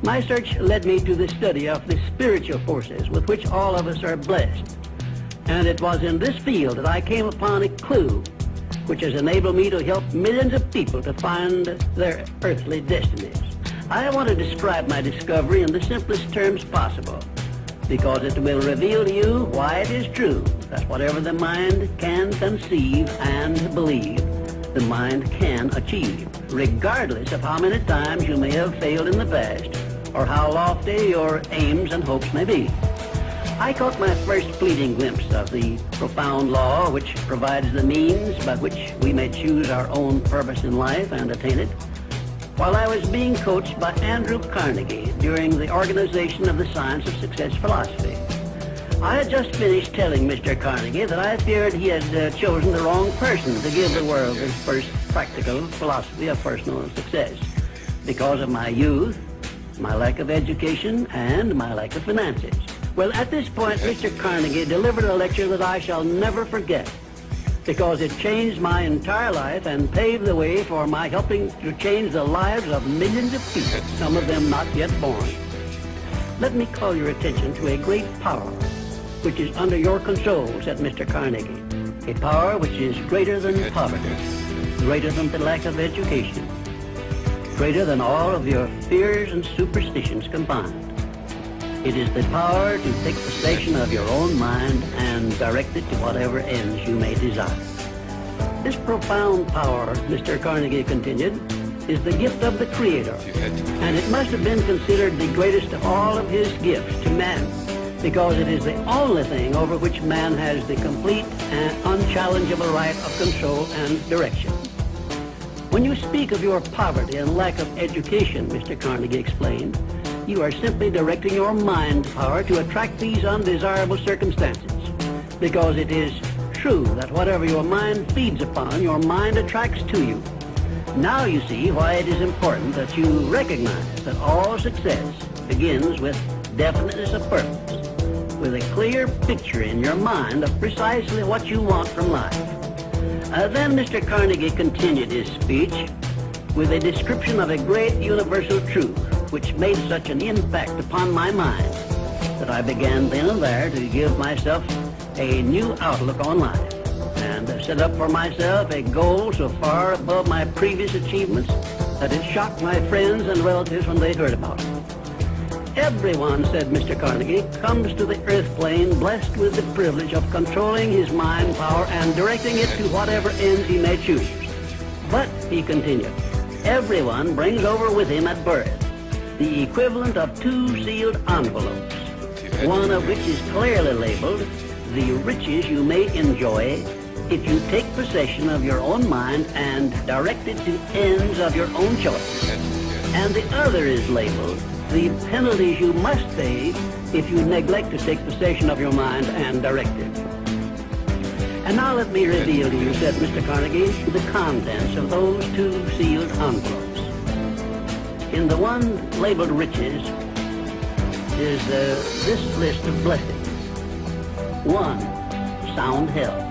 My search led me to the study of the spiritual forces with which all of us are blessed. And it was in this field that I came upon a clue which has enabled me to help millions of people to find their earthly destinies. I want to describe my discovery in the simplest terms possible, because it will reveal to you why it is true that whatever the mind can conceive and believe, the mind can achieve, regardless of how many times you may have failed in the past or how lofty your aims and hopes may be. I caught my first fleeting glimpse of the profound law which provides the means by which we may choose our own purpose in life and attain it, while I was being coached by Andrew Carnegie during the organization of the Science of Success philosophy. I had just finished telling Mr. Carnegie that I feared he had chosen the wrong person to give the world his first practical philosophy of personal success because of my youth, my lack of education, and my lack of finances. Well, at this point, Mr. Carnegie delivered a lecture that I shall never forget, because it changed my entire life and paved the way for my helping to change the lives of millions of people, some of them not yet born. Let me call your attention to a great power which is under your control, said Mr. Carnegie. A power which is greater than poverty, greater than the lack of education, greater than all of your fears and superstitions combined. It is the power to take possession of your own mind and direct it to whatever ends you may desire. This profound power, Mr. Carnegie continued, is the gift of the Creator, and it must have been considered the greatest of all of his gifts to man, because it is the only thing over which man has the complete and unchallengeable right of control and direction. When you speak of your poverty and lack of education, Mr. Carnegie explained, you are simply directing your mind power to attract these undesirable circumstances, because it is true that whatever your mind feeds upon, your mind attracts to you. Now you see why it is important that you recognize that all success begins with definiteness of purpose, with a clear picture in your mind of precisely what you want from life. Then Mr. Carnegie continued his speech with a description of a great universal truth which made such an impact upon my mind that I began then and there to give myself a new outlook on life and set up for myself a goal so far above my previous achievements that it shocked my friends and relatives when they heard about it. Everyone, said Mr. Carnegie, comes to the earth plane blessed with the privilege of controlling his mind power and directing it to whatever ends he may choose. But, he continued, everyone brings over with him at birth the equivalent of two sealed envelopes, one of which is clearly labeled, the riches you may enjoy if you take possession of your own mind and direct it to ends of your own choice. And the other is labeled, the penalties you must pay if you neglect to take possession of your mind and direct it. And now let me reveal to you, said Mr. Carnegie, the contents of those two sealed envelopes. In the one labeled riches is this list of blessings. 1, sound health.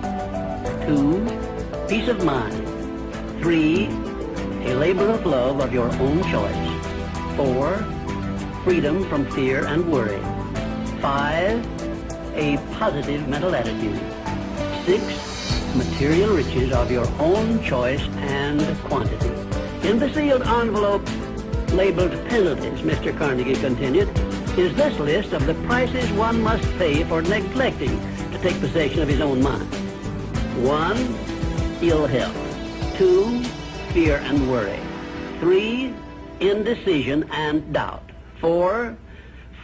2, peace of mind. 3, a labor of love of your own choice. 4, freedom from fear and worry. 5, a positive mental attitude. 6, material riches of your own choice and quantity. In the sealed envelope labeled penalties, Mr. Carnegie continued, is this list of the prices one must pay for neglecting to take possession of his own mind. 1, ill health. 2, fear and worry. 3, indecision and doubt. 4,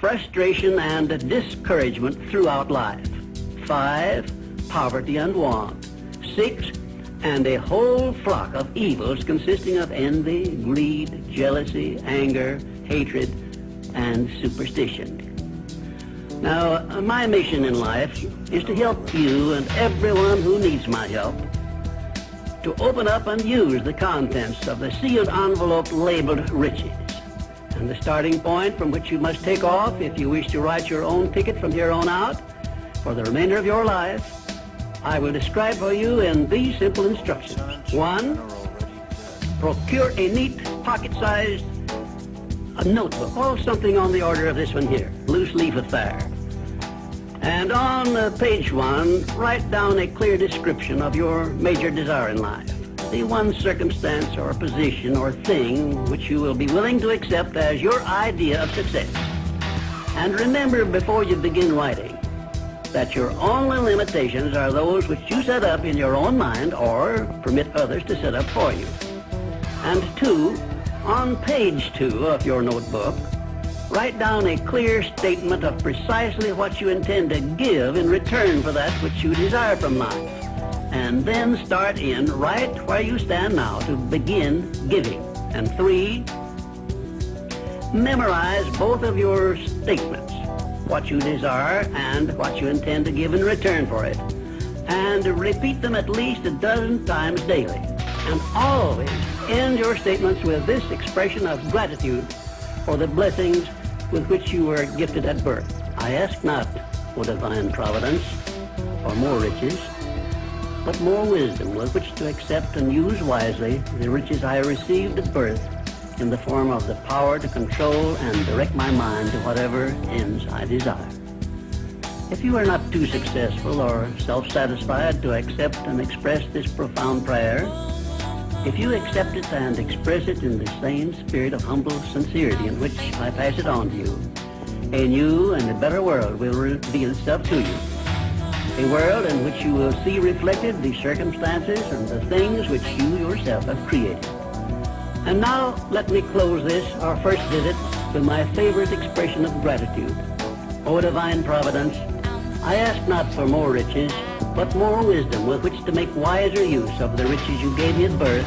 frustration and discouragement throughout life. 5, poverty and want. 6, and a whole flock of evils consisting of envy, greed, jealousy, anger, hatred, and superstition. Now, my mission in life is to help you and everyone who needs my help to open up and use the contents of the sealed envelope labeled riches. And the starting point from which you must take off if you wish to write your own ticket from here on out for the remainder of your life, I will describe for you in these simple instructions. 1, procure a neat pocket-sized a notebook, or something on the order of this one here, loose leaf affair. And on page 1, write down a clear description of your major desire in life. The one circumstance or position or thing which you will be willing to accept as your idea of success. And remember before you begin writing that your only limitations are those which you set up in your own mind or permit others to set up for you. And 2, on page 2 of your notebook, write down a clear statement of precisely what you intend to give in return for that which you desire from life. And then start in right where you stand now to begin giving. And 3, memorize both of your statements, what you desire and what you intend to give in return for it. And repeat them at least a dozen times daily. And always end your statements with this expression of gratitude for the blessings with which you were gifted at birth. I ask not, O divine providence, for more riches, but more wisdom with which to accept and use wisely the riches I received at birth in the form of the power to control and direct my mind to whatever ends I desire. If you are not too successful or self-satisfied to accept and express this profound prayer, if you accept it and express it in the same spirit of humble sincerity in which I pass it on to you, a new and a better world will reveal itself to you. A world in which you will see reflected the circumstances and the things which you yourself have created. And now let me close this, our first visit, with my favorite expression of gratitude. O divine providence, I ask not for more riches, but more wisdom with which to make wiser use of the riches you gave me at birth,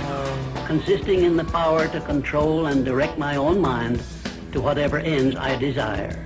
consisting in the power to control and direct my own mind to whatever ends I desire.